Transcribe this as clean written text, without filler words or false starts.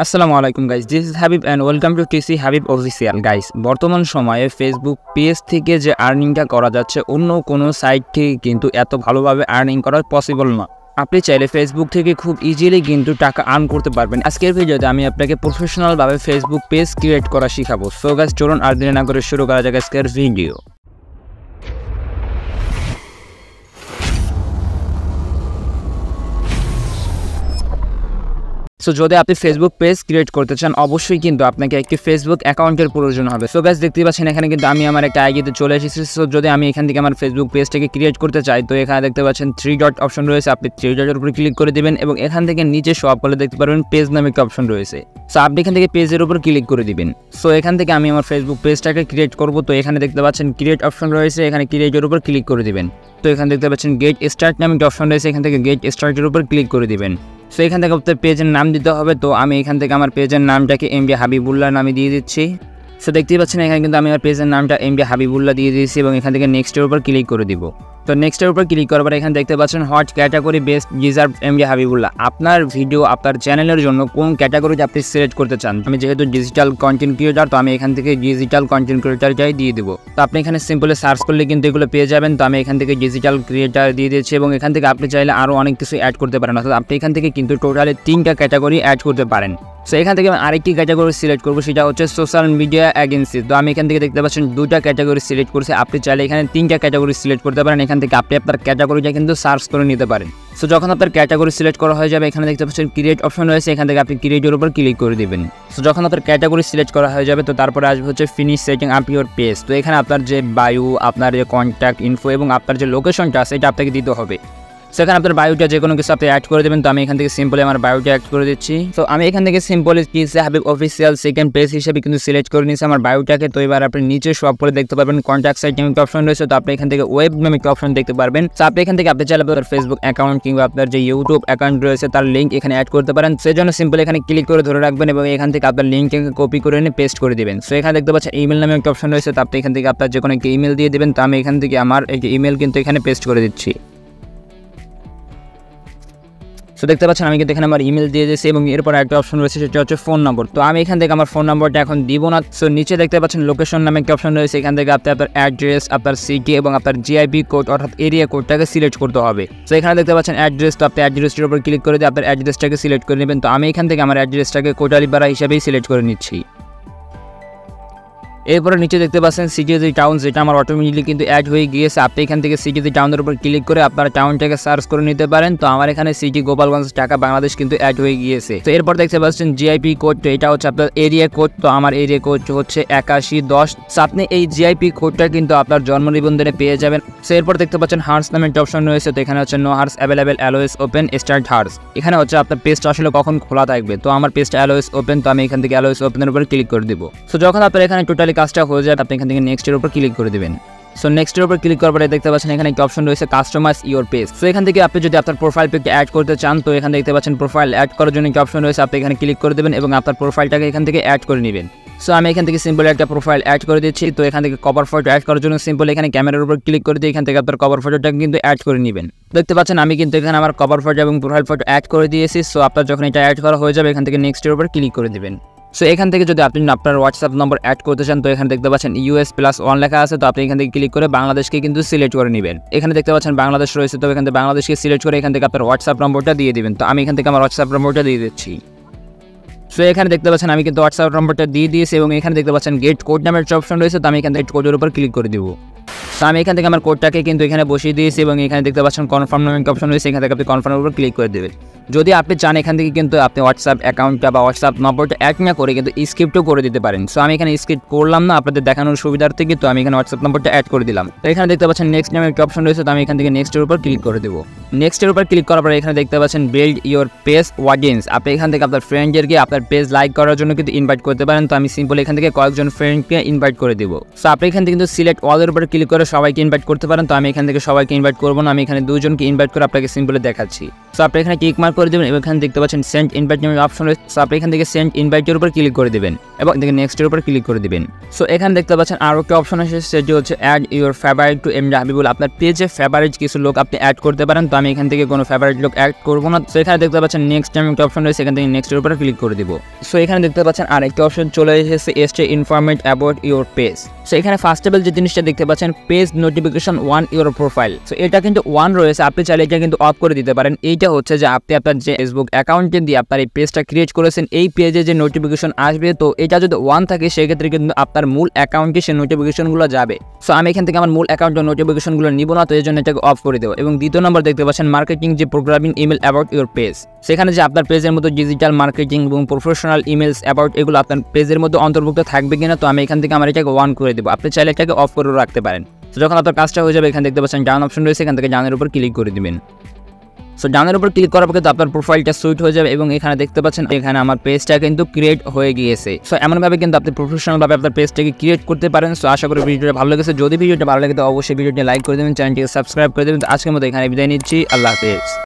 আসসালামু আলাইকুম guys, this is Habib and welcome to TC Habib official. Guys, বর্তমান সময়ে ফেসবুক পেজ থেকে যে আর্নিংটা করা যাচ্ছে অন্য কোনো সাইট থেকে কিন্তু এত ভালোভাবে আর্নিং করা পসিবল না। আপনি চাইলে ফেসবুক থেকে খুব ইজিলি কিন্তু টাকা আর্ন করতে পারবেন। আজকের ভিডিওতে আমি আপনাকে প্রফেশনালভাবে ফেসবুক পেজ ক্রিয়েট করা শেখাবো। সো গাইস, চলুন আর দেরি না করে শুরু করা যাক আজকের ভিডিও। সো যদি আপনি ফেসবুক পেজ ক্রিয়েট করতে চান অবশ্যই কিন্তু আপনাকে একটি ফেসবুক অ্যাকাউন্টের প্রয়োজন হবে। সো গাইস, দেখতে পাচ্ছেন এখানে কিন্তু আমি আমার একটা আইডিতে চলে এসেছি। সো যদি আমি এখান থেকে আমার ফেসবুক পেজটাকে ক্রিয়েট করতে চাই তো এখানে দেখতে পাচ্ছেন 3 ডট অপশন রয়েছে। আপনি 3 ডটের উপরে ক্লিক করে দিবেন এবং এখান থেকে নিচে সব বলে দেখতে পারবেন পেজ নামে একটা অপশন রয়েছে। সো আপনি এখান থেকে পেজের উপর ক্লিক করে দিবেন। সো এখান থেকে আমি আমার ফেসবুক পেজটাকে ক্রিয়েট করব। তো এখানে দেখতে পাচ্ছেন ক্রিয়েট অপশন রয়েছে, এখানে ক্রিয়েটের উপর ক্লিক করে দিবেন। তো এখানে দেখতে পাচ্ছেন গেট স্টার্ট নামে একটা অপশন রয়েছে, এখান থেকে গেট স্টার্টের উপর ক্লিক করে দিবেন। সো এখান থেকে আপনার পেজের নাম দিতে হবে। তো আমি এখান থেকে আমার পেজের নামটাকে এমডি হাবিবুল্লাহ নামে দিয়ে দিচ্ছি। সো দেখতেই পাচ্ছেন এখানে কিন্তু আমি আমার পেজের নামটা এমডি হাবিবুল্লাহ দিয়ে দিয়েছি এবং এখান থেকে নেক্সটের উপর ক্লিক করে দিব। তো নেক্সটের উপর ক্লিক করার পর এখানে দেখতে পাচ্ছেন what category best deserve MD Habibullah. আপনার ভিডিও আপনার চ্যানেলের জন্য কোন ক্যাটাগরিতে আপনি সিলেক্ট করতে চান। আমি যেহেতু ডিজিটাল কন্টেন্ট ক্রিয়েটার তো আমি এখান থেকে ডিজিটাল কন্টেন্ট ক্রিয়েটারটাই দিয়ে দেবো। তো আপনি এখানে সিম্পলি সার্চ করলে কিন্তু এগুলো পেয়ে যাবেন। তো আমি এখান থেকে ডিজিটাল ক্রিয়েটার দিয়ে দিয়েছি এবং এখান থেকে আপনি চাইলে আরও অনেক কিছু অ্যাড করতে পারেন। অর্থাৎ আপনি এখান থেকে কিন্তু টোটালি 3টা ক্যাটাগরি অ্যাড করতে পারেন। সো এখান থেকে আমি আরেকটি ক্যাটাগরি সিলেক্ট করবো, সেটা হচ্ছে সোশ্যাল মিডিয়া এজেন্সি। তো আমি এখান থেকে দেখতে পাচ্ছেন 2টা ক্যাটাগরি সিলেক্ট করছি। আপনি চাইলে এখানে 3টা ক্যাটাগরি সিলেক্ট করতে পারেন। এখান থেকে আপনি আপনার ক্যাটাগরিটা কিন্তু সার্চ করে নিতে পারেন। সো যখন আপনার ক্যাটাগরি সিলেক্ট করা হয়ে যাবে এখানে দেখতে পাচ্ছেন ক্রিয়েট অপশন রয়েছে, এখান থেকে আপনি ক্রিয়েটের উপর ক্লিক করে দিবেন। সো যখন আপনার ক্যাটাগরি সিলেক্ট করা হয়ে যাবে তো তারপরে আসবে হচ্ছে finish setting up your page. তো এখানে আপনার যে বায়ো, আপনার যে কন্ট্যাক্ট ইনফো এবং আপনার যে লোকেশনটা আছে এটা আপনাকে দিতে হবে। সেখানে আপনার বায়োটা যে কোনো কিছু আপনি অ্যাড করে দেবেন। তো আমি এখান থেকে সিম্পলি আমার বায়োটা অ্যাড করে দিচ্ছি। তো আমি এখান থেকে simply TC Habib official second page হিসেবে কিন্তু সিলেক্ট করে নিয়েছি আমার বায়োটাকে। তো এবার আপনি নিচে সব পরে দেখতে পারবেন কন্ট্যাক্ট সাইট নামে একটা অপশন রয়েছে। তো আপনি এখান থেকে ওয়েব নামে একটা অপশন দেখতে পারবেন। তো আপনি এখান থেকে আপনি চাইলে আপনার ফেসবুক অ্যাকাউন্ট কিংবা আপনার যে ইউটিউব অ্যাকাউন্ট রয়েছে তার লিঙ্ক এখানে অ্যাড করতে পারেন। সেজন্য সিম্পলি এখানে ক্লিক করে ধরে রাখবেন এবং এখান থেকে আপনার লিঙ্কটাকে কপি করে এনে পেস্ট করে দিবেন। সো এখানে দেখতে পাচ্ছেন ইমেল নামে একটা অপশন রয়েছে। তো আপনি এখান থেকে আপনার যে কোনো একটা ইমেল দিয়ে দেবেন। তো আমি এখান থেকে আমার এই ইমেল কিন্তু এখানে পেস্ট করে দিচ্ছি। সো দেখতে পাচ্ছেন আমি কিন্তু এখানে আমার ইমেল দিয়ে দিয়েছি এবং এরপর একটা অপশন রয়েছে সেটা হচ্ছে ফোন নম্বর। তো আমি এখান থেকে আমার ফোন নম্বরটা এখন দিব না। সো নিচে দেখতে পাচ্ছেন লোকেশন নামে একটা অপশন রয়েছে, এখান থেকে আপনি আপনার অ্যাড্রেস, আপনার সিটি এবং আপনার জিআইবি কোড অর্থাৎ এরিয়া কোডটাকে সিলেক্ট করতে হবে। সো এখানে দেখতে পাচ্ছেন অ্যাড্রেস। তো আপনি অ্যাড্রেসটির উপর ক্লিক করে দিয়ে আপনার অ্যাড্রেসটাকে সিলেক্ট করে নেবেন। তো আমি এখান থেকে আমার অ্যাড্রেসটাকে কোটালীপাড়া হিসাবেই সিলেক্ট করে নিচ্ছি। এরপরে নিচে দেখতে পাচ্ছেন সিটি টাউন, যেটা আমার অটোমেটিকলি কিন্তু অ্যাড হয়ে গিয়েছে। আপনি এখান থেকে সিটি টাউনের উপর ক্লিক করে আপনার টাউনটাকে সার্চ করে নিতে পারেন। তো আমার এখানে সিটি গোপালগঞ্জ ঢাকা বাংলাদেশ কিন্তু অ্যাড হয়ে গিয়েছে। তো এরপর দেখতে পাচ্ছেন জিআইপি কোড, তো এটা হচ্ছে আপনার এরিয়া কোড। তো আমার এরিয়া কোড হচ্ছে 8110। সো আপনি এই জিআইপি কোডটা কিন্তু আপনার জন্ম নিবন্ধনে পেয়ে যাবেন। সো এরপর দেখতে পাচ্ছেন হার্স নামে একটা অপশন রয়েছে। তো এখানে হচ্ছে no hours available, always open, start hours. এখানে হচ্ছে আপনার পেজটা আসলে কখন খোলা থাকবে। তো আমার পেজটা অ্যালোয়েস ওপেন। তো আমি এখান থেকে অ্যালোয়েস ওপেনের উপর ক্লিক করে দিব। সো যখন আপনার এখানে টোটালি কাজটা হয়ে যাবে আপনি এখান থেকে নেক্সটের উপর ক্লিক করে দিবেন। সো নেক্সটের উপর ক্লিক করার পরে দেখতে পাচ্ছেন এখানে একটা অপশন রয়েছে কাস্টমাইজ ইওর পেজ। সো এখান থেকে আপনি যদি আপনার প্রোফাইল পিকটা অ্যাড করতে চান তো এখানে দেখতে পাচ্ছেন প্রোফাইল অ্যাড করার জন্য একটা অপশন রয়েছে। আপনি এখানে ক্লিক করে দেবেন এবং আপনার প্রোফাইলটাকে এখান থেকে অ্যাড করে নেবেন। সো আমি এখান থেকে সিম্পলি একটা প্রোফাইল অ্যাড করে দিচ্ছি। তো এখান থেকে কভার ফটো অ্যাড করার জন্য সিম্পলি এখানে ক্যামেরার উপর ক্লিক করে দিয়ে এখান থেকে আপনার কভার ফটোটা কিন্তু অ্যাড করে নেবেন। দেখতে পাচ্ছেন আমি কিন্তু এখানে আমার কভার ফটো এবং প্রোফাইল ফটো অ্যাড করে দিয়েছি। সো আপনার যখন এটা অ্যাড করা হয়ে যাবে এখান থেকে নেক্সটের উপর ক্লিক করে দেবেন। সো এখান থেকে যদি আপনি আপনার হোয়াটসঅ্যাপ নম্বর অ্যাড করতে চান তো এখানে দেখতে পাচ্ছেন US+1 লেখা আছে। তো আপনি এখান থেকে ক্লিক করে বাংলাদেশকে কিন্তু সিলেক্ট করে নেবেন। এখানে দেখতে পাচ্ছেন বাংলাদেশ রয়েছে। তো এখান থেকে বাংলাদেশকে সিলেক্ট করে এখান থেকে আপনার হোয়াটসঅ্যাপ নম্বরটা দিয়ে দিবেন। তো আমি এখান থেকে আমার হোয়াটসঅ্যাপ নম্বরটা দিয়ে দিচ্ছি। সো এখানে দেখতে পাচ্ছেন আমি কিন্তু হোয়াটসঅ্যাপ নম্বরটা দিয়ে দিয়েছি এবং এখানে দেখতে পাচ্ছেন গেট কোড নামের একটা অপশন রয়েছে। তো আমি এখান থেকে কোডের উপর ক্লিক করে দিব। তো আমি এখান থেকে আমার কোডটাকে কিন্তু এখানে বসিয়ে দিয়েছি এবং এখানে দেখতে পাচ্ছেন কনফার্ম নামে একটা অপশন রয়েছে, এখান থেকে আপনি কনফার্মের উপর ক্লিক করে দেবেন। যদি আপনি চান এখান থেকে কিন্তু আপনি হোয়াটসঅ্যাপ অ্যাকাউন্টটা বা হোয়াটসঅ্যাপ নম্বরটা অ্যাড না করে কিন্তু স্ক্রিপ্টও করে দিতে পারেন। সো আমি এখানে স্ক্রিপ্ট করলাম না আপনাদের দেখানোর সুবিধার্থে, কিন্তু আমি এখানে হোয়াটসঅ্যাপ নম্বরটা অ্যাড করে দিলাম। তো এখানে দেখতে পাচ্ছেন নেক্সট নামে একটা অপশন রয়েছে। তো আমি এখান থেকে নেক্সটের উপর ক্লিক করে দেবো। নেক্সটের উপর ক্লিক করার পরে এখানে দেখতে পাচ্ছেন বিল্ড ইওর পেজ অডিয়েন্স। আপনি এখান থেকে আপনার ফ্রেন্ডদেরকে আপনার পেজ লাইক করার জন্য কিন্তু ইনভাইট করতে পারেন। তো আমি সিম্পলি এখান থেকে কয়েকজন ফ্রেন্ডকে ইনভাইট করে দিব। সো আপনি এখান থেকে কিন্তু সিলেক্ট অলের উপর ক্লিক করে সবাইকে ইনভাইট করতে পারেন। তো আমি এখান থেকে সবাইকে ইনভাইট করবো না, আমি এখানে দুজনকে ইনভাইট করে আপনাকে সিম্পলি দেখাচ্ছি। সো আপনি এখানে ক্লিক মার্ক করে দেবেন এবং এখানে দেখতে পাচ্ছেন সেন্ড ইনভাইট নামের অপশন রয়েছে। সো আপনি এখান থেকে সেন্ড ইনভাইটের উপর ক্লিক করে দেবেন এবং এখানে নেক্সটের উপর ক্লিক করে দেবেন। সো এখানে দেখতে পাচ্ছেন আরও একটা অপশন আছে, সেটি হচ্ছে add your favourite to MD Habibul. আপনার পেজে ফেভারিট কিছু লোক আপনি অ্যাড করতে পারেন। তো আমি এখান থেকে কোনো ফেভারিট লুক অ্যাড করবো না। সো এখানে দেখতে পাচ্ছেন নেক্সট নামে একটা অপশন রয়েছে, এখান থেকে নেক্সটের উপরে ক্লিক করে দিব। সো এখানে দেখতে পাচ্ছেন আরেকটা অপশন চলে এসেছে, এসছে informed about your page. So এখানে ফার্স্ট টেবল যে জিনিসটা দেখতে পাচ্ছেন page notification 1 your profile. So এটা কিন্তু 1 রয়েছে, আপনি চাইলে এটা কিন্তু অফ করে দিতে পারেন। এইটা হচ্ছে যে আপনি আপনার যে ফেসবুক অ্যাকাউন্টে দিয়ে আপনার এই পেজটা ক্রিয়েট করেছেন, এই পেজে যে নোটিফিকেশন আসবে, তো এটা যদি 1 থাকে সেক্ষেত্রে কিন্তু আপনার মূল অ্যাকাউন্টে সেই নোটিফিকেশনগুলো যাবে। সো আমি এখান থেকে আমার মূল অ্যাকাউন্টের নোটিফিকেশনগুলো নিব না, তো এই জন্য এটাকে অফ করে দেবো। এবং দ্বিতীয় নম্বর দেখতে পাচ্ছেন মার্কেটিং যে programming email about your page. সেখানে যে আপনার পেজের মতো ডিজিটাল মার্কেটিং এবং প্রফেশনাল ইমেলস অ্যাবাউট এগুলো আপনার পেজের মধ্যে অন্তর্ভুক্ত থাকবে কিনা, তো আমি এখান থেকে আমার এটাকে 1 করে দেবো। আপনি চাইলে এটাকে অফ করে রাখতে পারেন। তো যখন আপনার কাজটা হয়ে যাবে, এখানে দেখতে পাচ্ছেন ডাউন অপশন রয়েছে, এখান থেকে ডাউনের উপর ক্লিক করে দিবেন। সো ডাউনের উপর ক্লিক করার পর কিন্তু আপনার প্রোফাইলটা সুইট হয়ে যাবে এবং এখানে দেখতে পাচ্ছেন এখানে আমার পেজটা কিন্তু ক্রিয়েট হয়ে গিয়েছে। সো এমনভাবে কিন্তু আপনি প্রফেশনালভাবে আপনার পেজটাকে ক্রিয়েট করতে পারেন। সো আশা করি ভিডিওটা ভালো লেগেছে। যদি ভিডিওটা ভালো লাগে তো অবশ্যই ভিডিওটি লাইক করে দেবেন, চ্যানেলটিকে সাবস্ক্রাইব করে দেবেন। আজকের মতো এখানে বিদায় নিচ্ছি, আল্লাহ হাফেজ।